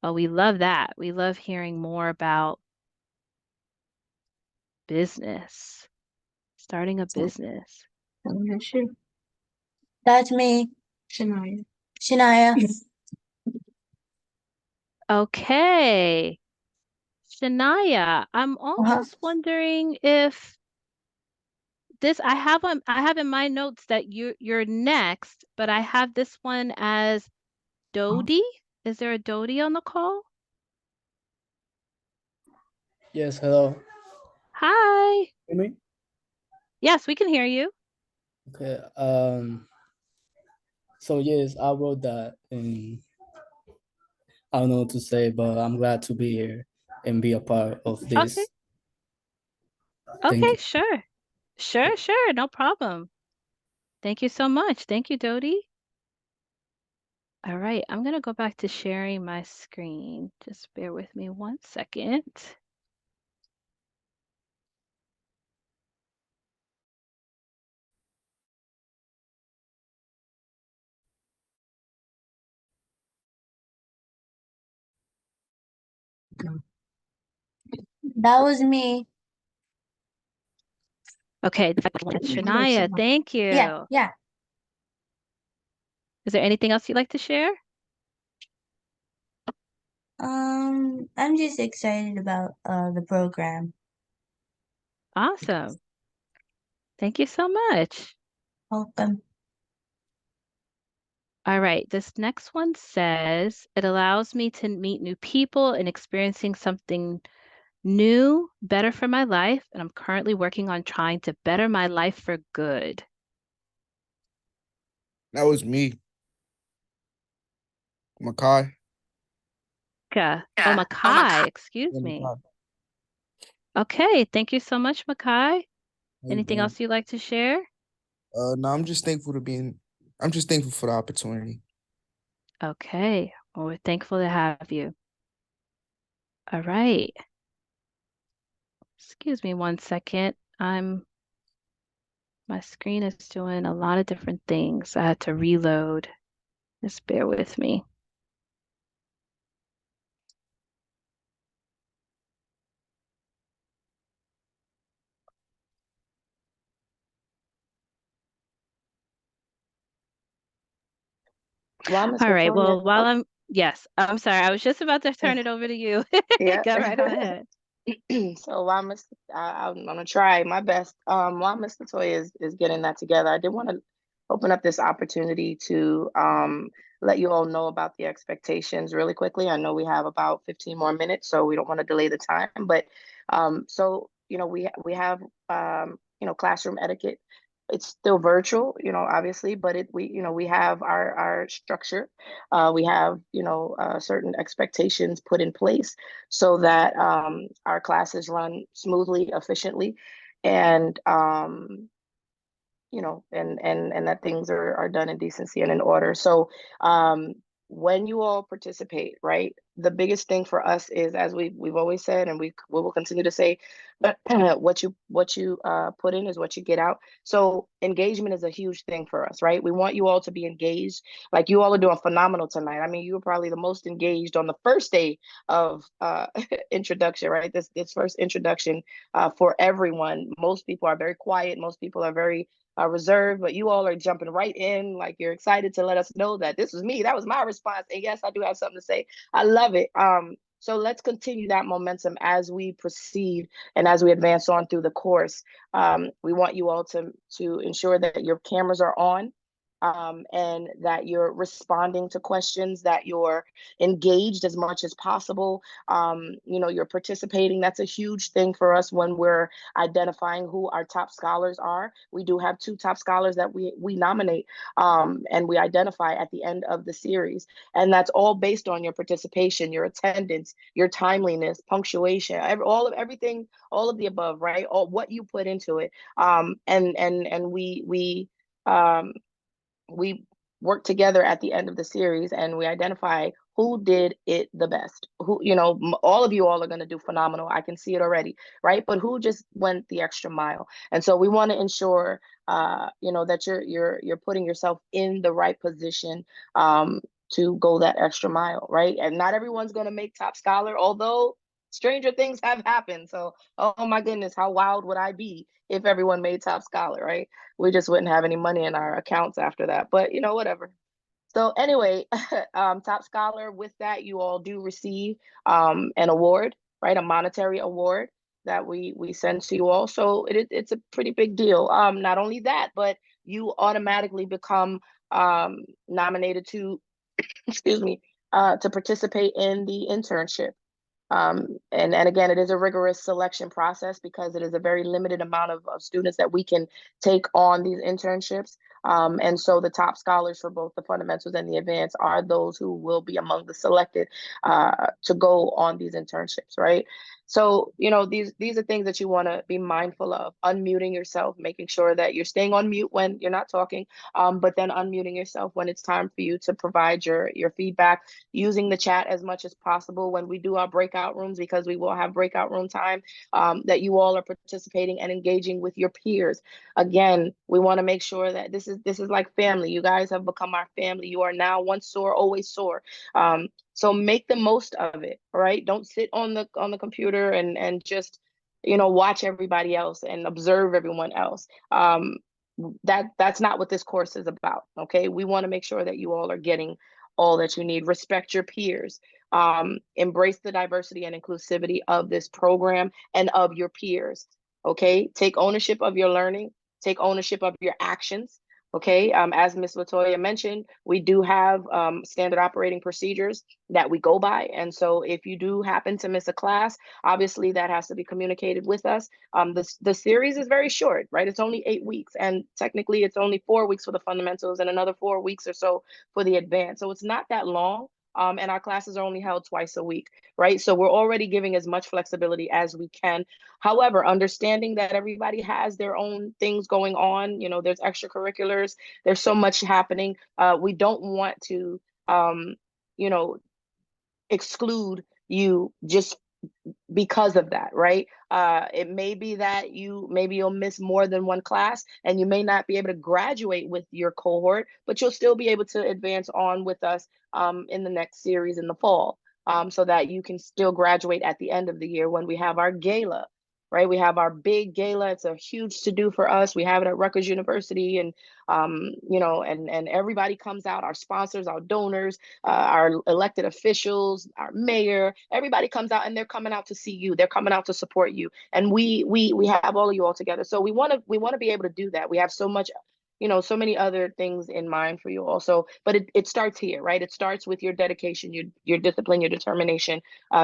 Oh, we love that. We love hearing more about business, starting a business. That's me, Shania. Shania. Okay. Shania, I'm Uh-huh. almost wondering if this I have in my notes that you're next, but I have this one as Dodie. Is there a Dodie on the call? Yes, hello. Hi. Hear me? Yes, we can hear you. Okay. So yes, I wrote that, and I don't know what to say, but I'm glad to be here and be a part of this. Okay. Thank Okay, you. sure. Sure, no problem. Thank you so much. Thank you, Dodie. All right, I'm gonna go back to sharing my screen. Just bear with me 1 second. That was me. Okay, that's Shania. Thank you. Yeah. Is there anything else you'd like to share? I'm just excited about the program. Awesome. Thank you so much. Welcome. All right, this next one says, it allows me to meet new people and experiencing something New, better for my life, and I'm currently working on trying to better my life for good. That was me. Makai. Oh, Makai, excuse Yeah, me. Makai. Okay, thank you so much, Makai. How you Anything doing? else you'd like to share? No, I'm just thankful for the opportunity. Okay, well, we're thankful to have you. All right. Excuse me 1 second. My screen is doing a lot of different things. I had to reload. Just bear with me. Well, Ms. All right, Latoya. well, yes, I'm sorry. I was just about to turn it over to you. Yeah. Go right on ahead. So while I'm gonna try my best. While Miss Latoya is getting that together, I did want to open up this opportunity to let you all know about the expectations really quickly. I know we have about 15 more minutes, so we don't want to delay the time. But so we have classroom etiquette. It's still virtual, obviously, but we have our structure. We have certain expectations put in place so that our classes run smoothly, efficiently, and and that things are done in decency and in order. So when you all participate, right, the biggest thing for us is, as we've always said, and we will continue to say, what you put in is what you get out. So engagement is a huge thing for us, right? We want you all to be engaged. Like, you all are doing phenomenal tonight. I mean, you were probably the most engaged on the first day of introduction, right? This first introduction for everyone. Most people are very quiet. Most people are very reserved, but you all are jumping right in. Like, you're excited to let us know that this was me. That was my response. And yes, I do have something to say. I love it. So let's continue that momentum as we proceed and as we advance on through the course. We want you all to ensure that your cameras are on, and that you're responding to questions, that you're engaged as much as possible. You're participating. That's a huge thing for us when we're identifying who our top scholars are. We do have 2 top scholars that we nominate, and we identify at the end of the series. And that's all based on your participation, your attendance, your timeliness, punctuation, everything, all of the above, right? All what you put into it. And we work together at the end of the series, and we identify who did it the best. All of you all are going to do phenomenal. I can see it already, right? But who just went the extra mile? And so we want to ensure, that you're putting yourself in the right position to go that extra mile, right? And not everyone's going to make top scholar, although stranger things have happened. So, oh my goodness, how wild would I be if everyone made top scholar, right? We just wouldn't have any money in our accounts after that, but whatever. So anyway, top scholar, with that, you all do receive an award, right? A monetary award that we send to you all. So it's a pretty big deal. Not only that, but you automatically become nominated to, excuse me, to participate in the internship. And again, it is a rigorous selection process because it is a very limited amount of students that we can take on these internships. And so the top scholars for both the fundamentals and the advanced are those who will be among the selected to go on these internships, right? So, these are things that you want to be mindful of. Unmuting yourself, making sure that you're staying on mute when you're not talking, but then unmuting yourself when it's time for you to provide your feedback, using the chat as much as possible when we do our breakout rooms, because we will have breakout room time, that you all are participating and engaging with your peers. Again, we want to make sure that this is like family. You guys have become our family. You are now once SOAR, always SOAR. So make the most of it, right? Don't sit on the computer and just watch everybody else and observe everyone else. That's not what this course is about. Okay, we want to make sure that you all are getting all that you need. Respect your peers. Embrace the diversity and inclusivity of this program and of your peers. Okay, take ownership of your learning. Take ownership of your actions. Okay, as Ms. Latoya mentioned, we do have standard operating procedures that we go by. And so if you do happen to miss a class, obviously that has to be communicated with us. The series is very short, right? It's only 8 weeks, and technically it's only 4 weeks for the fundamentals and another 4 weeks or so for the advanced. So it's not that long. And our classes are only held twice a week, right? So we're already giving as much flexibility as we can. However, understanding that everybody has their own things going on, you know, there's extracurriculars, there's so much happening. We don't want to, you know, exclude you just because of that, right? It may be that maybe you'll miss more than one class and you may not be able to graduate with your cohort, but you'll still be able to advance on with us in the next series in the fall, so that you can still graduate at the end of the year when we have our gala, right? We have our big gala. It's a huge to do for us. We have it at Rutgers University, and you know, and everybody comes out, our sponsors, our donors, our elected officials, our mayor, everybody comes out, and they're coming out to see you. They're coming out to support you. And we have all of you all together. So we want to be able to do that. We have so much, you know, so many other things in mind for you also, but it starts here, right? It starts with your dedication, your discipline, your determination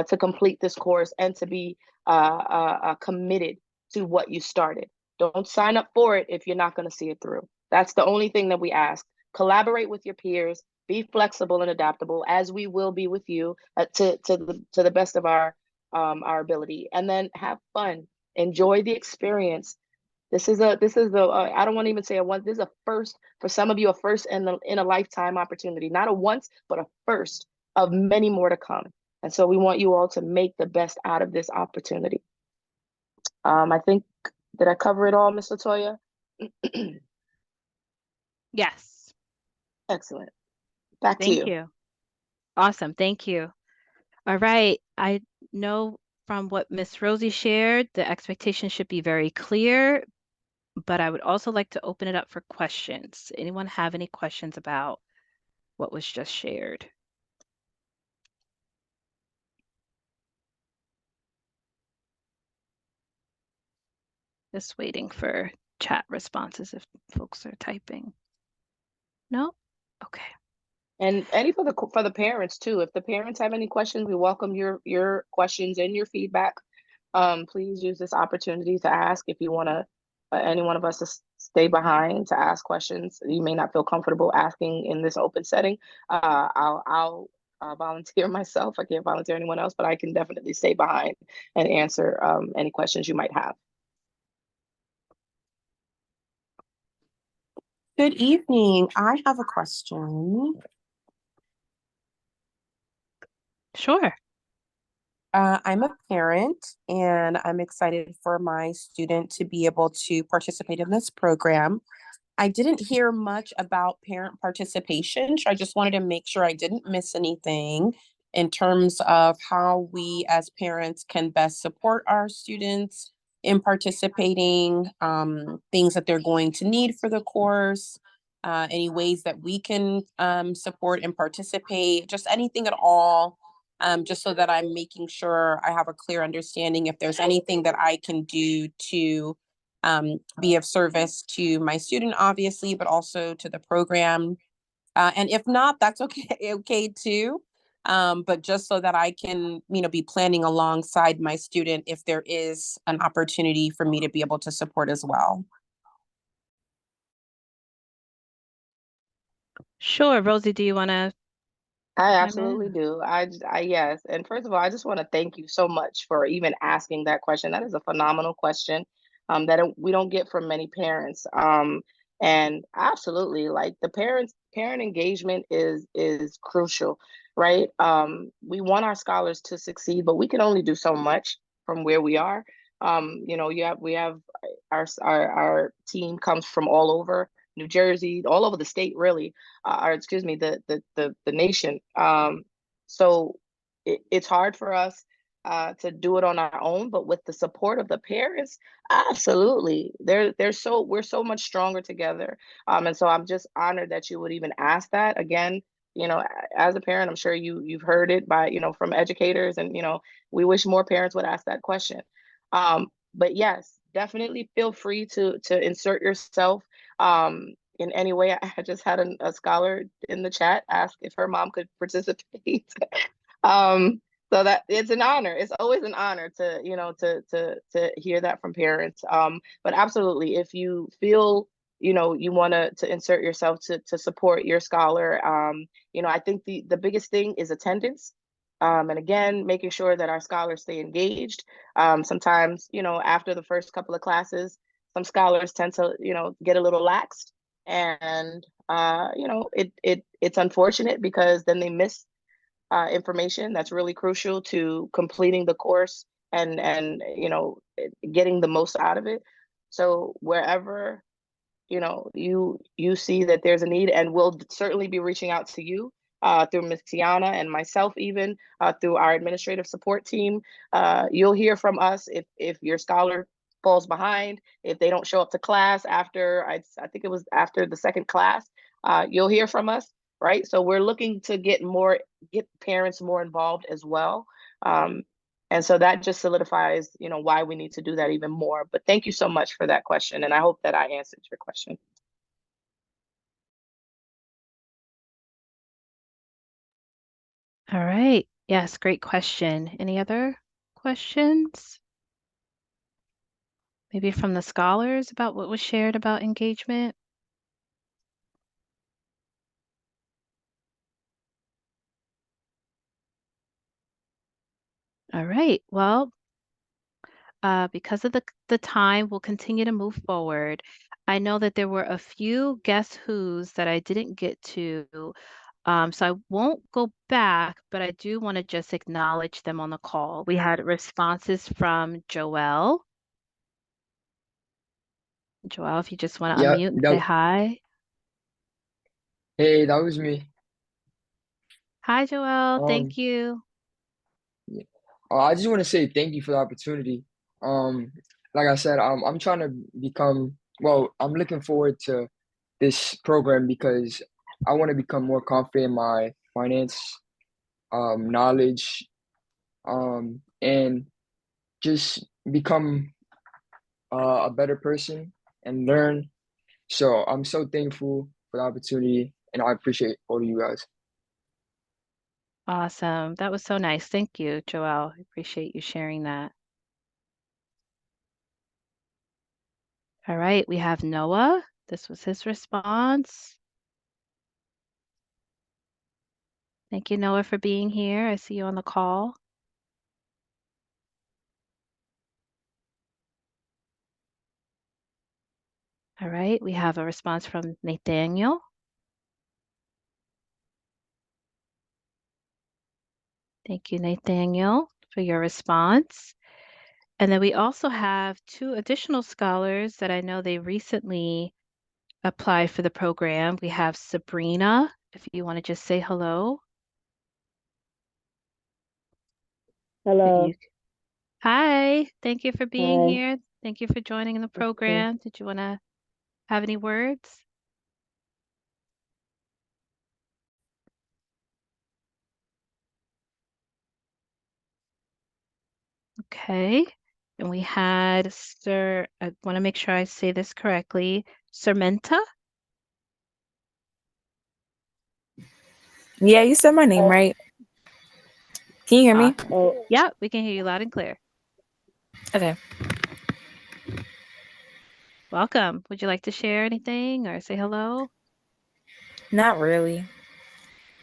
to complete this course and to be committed to what you started. Don't sign up for it if you're not going to see it through. That's the only thing that we ask. Collaborate with your peers, be flexible and adaptable, as we will be with you, to the best of our ability, and then have fun, enjoy the experience. This is a I don't want to even say a once. This is a first for some of you, a first in a lifetime opportunity, not a once, but a first of many more to come. And so we want you all to make the best out of this opportunity. I think, did I cover it all, Ms. Latoya? Yes. Excellent. Back to Thank you. Awesome. Thank you. All right. I know from what Miss Rosie shared, the expectation should be very clear, but I would also like to open it up for questions. Anyone have any questions about what was just shared? Just waiting for chat responses if folks are typing. No? Okay. And any for the parents too. If the parents have any questions, we welcome your questions and your feedback. Please use this opportunity to ask. If you want to, any one of us to stay behind to ask questions you may not feel comfortable asking in this open setting, I'll volunteer myself. I can't volunteer anyone else, but I can definitely stay behind and answer any questions you might have. Good evening. I have a question. Sure. I'm a parent and I'm excited for my student to be able to participate in this program. I didn't hear much about parent participation, so I just wanted to make sure I didn't miss anything in terms of how we as parents can best support our students in participating, things that they're going to need for the course, any ways that we can support and participate, just anything at all, just so that I'm making sure I have a clear understanding if there's anything that I can do to be of service to my student, obviously, but also to the program. And if not, that's okay, okay too. But just so that I can, you know, be planning alongside my student if there is an opportunity for me to be able to support as well. Sure. Rosie, do you want to? I absolutely do. Yes. And first of all, I just want to thank you so much for even asking that question. That is a phenomenal question that we don't get from many parents. And absolutely, like parent engagement is crucial, right? We want our scholars to succeed, but we can only do so much from where we are. You know, we have our team comes from all over New Jersey, all over the state, really, or excuse me, the nation. So it's hard for us to do it on our own, but with the support of the parents, absolutely, we're so much stronger together. And so I'm just honored that you would even ask that. Again, you know, as a parent, I'm sure you've heard it by, you know, from educators, and, you know, we wish more parents would ask that question. But yes, definitely feel free to insert yourself in any way. I just had a scholar in the chat ask if her mom could participate. So that it's an honor. It's always an honor to, you know, to hear that from parents. But absolutely, if you feel, you know, you want to insert yourself to support your scholar, you know, I think the biggest thing is attendance. And again, making sure that our scholars stay engaged. Sometimes, you know, after the first couple of classes, some scholars tend to, you know, get a little laxed, and you know, it's unfortunate because then they miss information that's really crucial to completing the course and you know, getting the most out of it. So wherever, you know, you see that there's a need, and we'll certainly be reaching out to you through Ms. Tiana and myself, even through our administrative support team. You'll hear from us if your scholar falls behind, if they don't show up to class after, I think it was after the second class, you'll hear from us, right? So we're looking to get parents more involved as well. And so that just solidifies, you know, why we need to do that even more. But thank you so much for that question. And I hope that I answered your question. All right. Yes, great question. Any other questions? Maybe from the scholars about what was shared about engagement? All right. Well, because of the time, we'll continue to move forward. I know that there were a few guess who's that I didn't get to, so I won't go back, but I do want to just acknowledge them on the call. We had responses from Joelle. Joelle, if you just want to Yeah, unmute and say hi. hey, that was me. Hi, Joelle. Um, Thank you. yeah. I just want to say thank you for the opportunity. Like I said, I'm trying to become, well, I'm looking forward to this program because I want to become more confident in my finance, knowledge, and just become a better person and learn. So I'm so thankful for the opportunity, and I appreciate all of you guys. Awesome. That was so nice. Thank you, Joelle. I appreciate you sharing that. All right, we have Noah. This was his response. Thank you, Noah, for being here. I see you on the call. All right, we have a response from Nathaniel. Thank you, Nathaniel, for your response. And then we also have two additional scholars that I know they recently applied for the program. We have Sabrina, if you want to just say hello. Hello. Hi, thank you for being Hi. here. Thank you for joining the program. Did you want to have any words? Okay. And we had I want to make sure I say this correctly, Sermenta. Yeah, you said my name right. Can you hear me? Yeah, we can hear you loud and clear. Okay. Welcome. Would you like to share anything or say hello? Not really.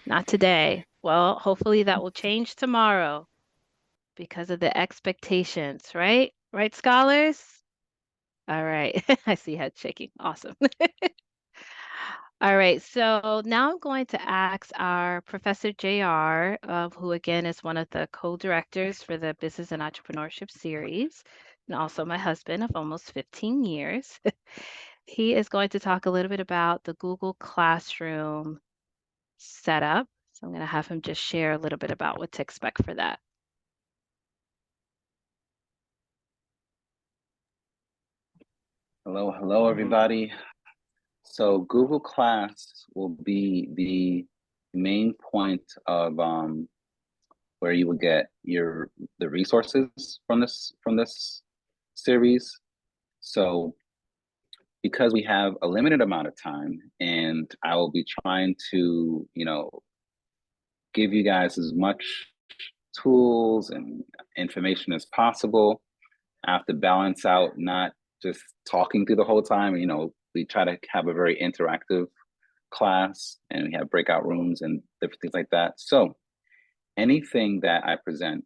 Not today. Well, hopefully that will change tomorrow because of the expectations, right? Right, scholars? All right. I see head shaking. Awesome. All right, so now I'm going to ask our Professor JR, who again is one of the co-directors for the Business and Entrepreneurship series, and also my husband of almost 15 years. He is going to talk a little bit about the Google Classroom setup. So I'm going to have him just share a little bit about what to expect for that. Hello, everybody. So Google Class will be the main point of where you would get the resources from this series. So because we have a limited amount of time, and I will be trying to, give you guys as much tools and information as possible. I have to balance out not just talking through the whole time. We try to have a very interactive class, and we have breakout rooms and different things like that. So anything that I present,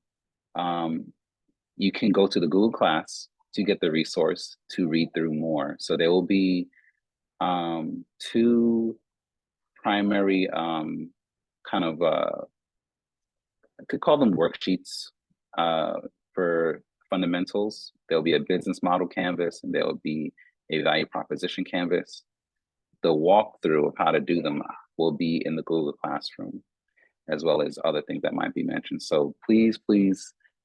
you can go to the Google Class to get the resource to read through more. So there will be two primary kind of I could call them worksheets for fundamentals. There'll be a business model canvas, and there will be a value proposition canvas. The walkthrough of how to do them will be in the Google Classroom, as well as other things that might be mentioned. So please,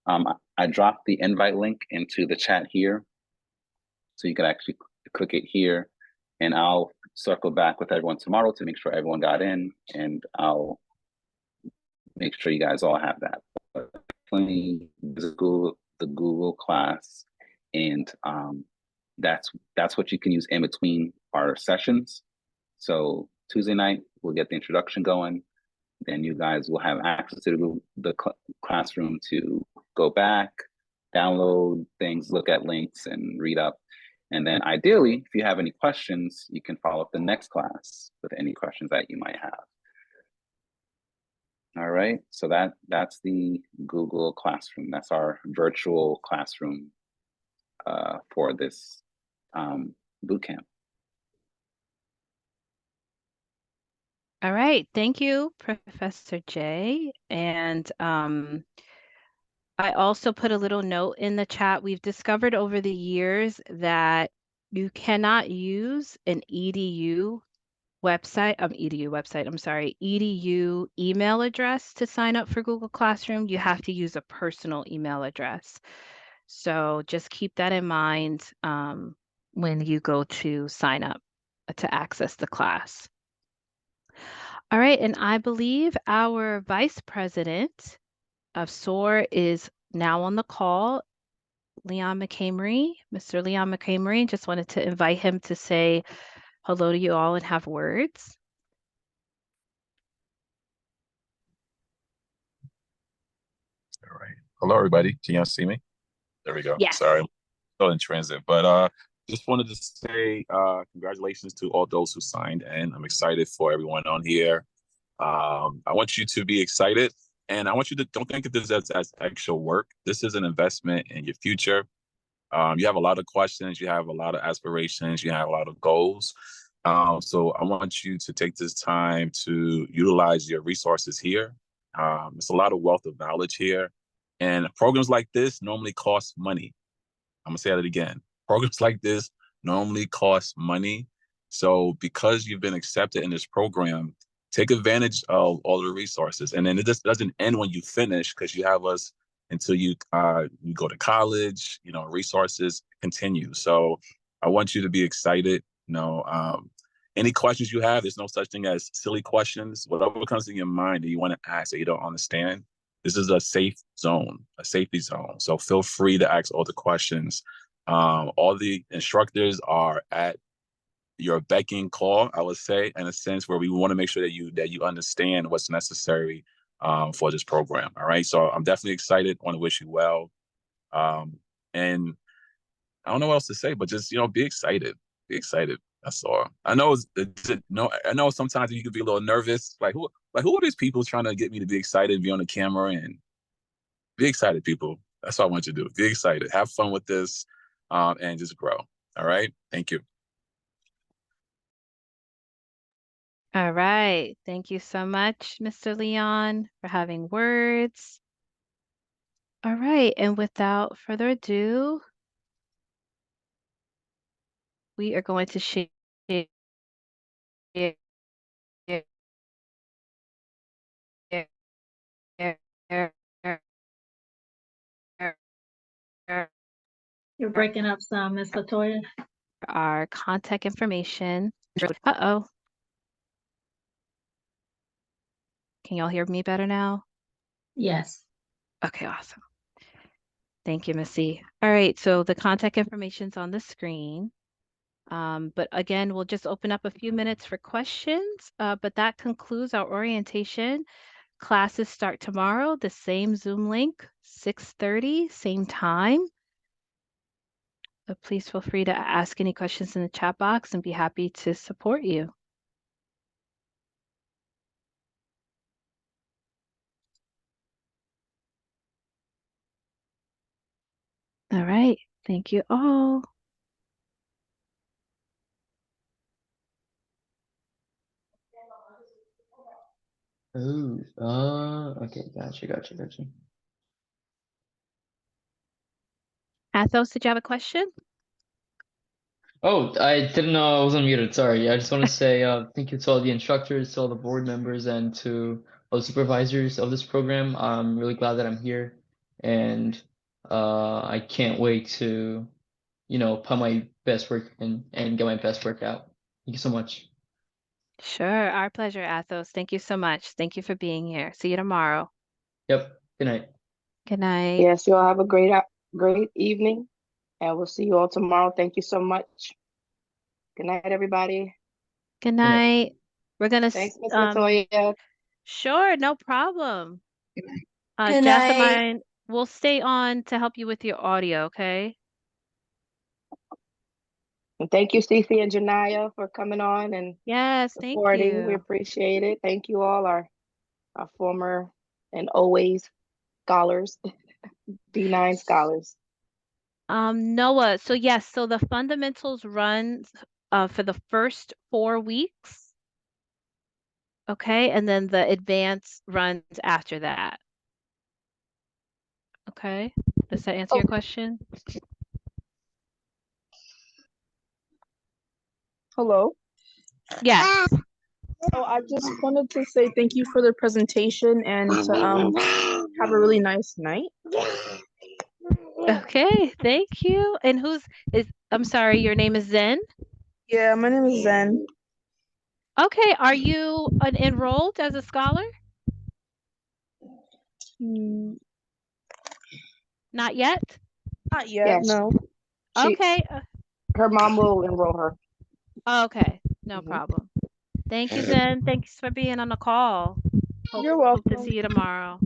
I dropped the invite link into the chat here, so you can actually click it here, and I'll circle back with everyone tomorrow to make sure everyone got in, and I'll make sure you guys all have that. But definitely the Google class, and that's what you can use in between our sessions. So Tuesday night we'll get the introduction going. Then you guys will have access to the classroom to go back, download things, look at links, and read up. And then ideally, if you have any questions, you can follow up the next class with any questions that you might have. All right, so that's the Google Classroom. That's our virtual classroom for this bootcamp. All right, thank you, Professor Jay. And I also put a little note in the chat. We've discovered over the years that you cannot use an EDU email address to sign up for Google Classroom. You have to use a personal email address. So just keep that in mind when you go to sign up to access the class. All right, and I believe our Vice President of S.O.A.R is now on the call, Leon McCamery. Mr. Leon McCamery, just wanted to invite him to say hello to you all and have words. All right. Hello, everybody. Can y'all see me? There we go. Yes. Sorry, I'm still in transit, but just wanted to say congratulations to all those who signed in. I'm excited for everyone on here. I want you to be excited, and I want you to don't think of this as extra work. This is an investment in your future. You have a lot of questions, you have a lot of aspirations, you have a lot of goals. So I want you to take this time to utilize your resources here. It's a lot of wealth of knowledge here. And programs like this normally cost money. I'm gonna say that again. Programs like this normally cost money. So because you've been accepted in this program, take advantage of all the resources. And then it just doesn't end when you finish, because you have us until you go to college, resources continue. So I want you to be excited. Any questions you have, there's no such thing as silly questions. Whatever comes in your mind that you want to ask that you don't understand, this is a safe zone, a safety zone. So feel free to ask all the questions. All the instructors are at your beck and call, I would say, in a sense, where we want to make sure that you understand what's necessary for this program. All right. So I'm definitely excited. I want to wish you well. And I don't know what else to say, but just, be excited. Be excited. That's all. I know I know sometimes you could be a little nervous. Who are these people trying to get me to be excited, be on the camera? And be excited, people. That's what I want you to do. Be excited. Have fun with this, and just grow. All right. Thank you. All right. Thank you so much, Mr. Leon, for having words. All right. And without further ado, we are going to share You're breaking up some, Ms. Latoya. Our contact information. Uh-oh. Can y'all hear me better now? Yes. Okay, awesome. Thank you, Missy. All right, so the contact information's on the screen. But again, we'll just open up a few minutes for questions. But that concludes our orientation. Classes start tomorrow, the same Zoom link, 6:30, same time. But please feel free to ask any questions in the chat box and be happy to support you. All right. Thank you all. Okay, gotcha. Athos, did you have a question? Oh, I didn't know I was unmuted. Sorry. I just want to say thank you to all the instructors, to all the board members, and to all the supervisors of this program. I'm really glad that I'm here, and I can't wait to, put my best work in and get my best work out. Thank you so much. Sure. Our pleasure, Athos. Thank you so much. Thank you for being here. See you tomorrow. Yep. Good night. Good night. Yes, you all have a great evening, and we'll see you all tomorrow. Thank you so much. Good night, everybody. Good night. We're gonna Thanks, Ms. Latoya. Sure, no problem. Good night. Jasmine, we'll stay on to help you with your audio, okay? And thank you, Cece and Janaya, for coming on and Yes, thank supporting. We you. appreciate it. Thank you all, our former and always scholars, D9 scholars. Noah, so yes, so the fundamentals runs for the first 4 weeks. Okay, and then the advance runs after that. Okay, does that answer your question? Hello. Yes. So I just wanted to say thank you for the presentation and to have a really nice night. Okay, thank you. And I'm sorry, your name is Zen? Yeah, my name is Zen. Okay, are you enrolled as a scholar? Not yet? Not yet, Yes. no. Okay. Her mom will enroll her. Okay, no problem. Thank you, Zen. Thanks for being on the call. You're welcome. Hope to see you tomorrow.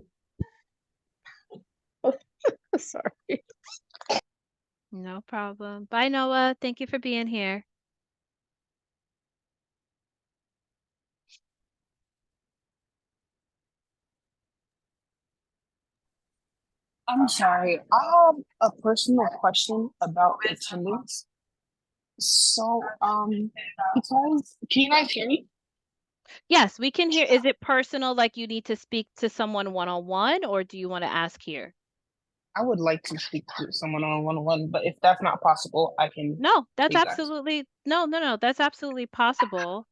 Sorry. No problem. Bye, Noah. Thank you for being here. I'm sorry. I have a personal question about attendance. So, because can you guys hear me? Yes, we can hear. Is it personal, like you need to speak to someone one-on-one, or do you want to ask here? I would like to speak to someone on one-on-one, but if that's not possible, I can. No, that's leave that. absolutely no. That's absolutely possible.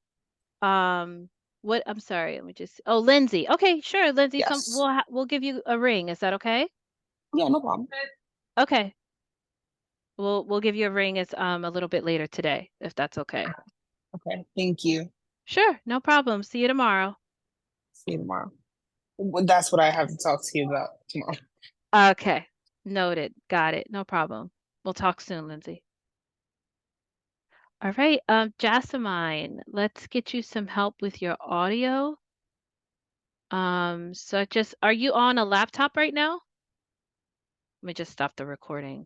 What? I'm sorry. Let me just. Oh, Lindsay. Okay, sure, Lindsay. Yes. We'll give you a ring. Is that okay? Yeah, no problem. Okay. We'll give you a ring. It's a little bit later today, if that's okay. Okay, thank you. Sure, no problem. See you tomorrow. See you tomorrow. Well, that's what I have to talk to you about tomorrow. Okay, noted. Got it. No problem. We'll talk soon, Lindsay. All right, Jasmine, let's get you some help with your audio. So are you on a laptop right now? Let me just stop the recording.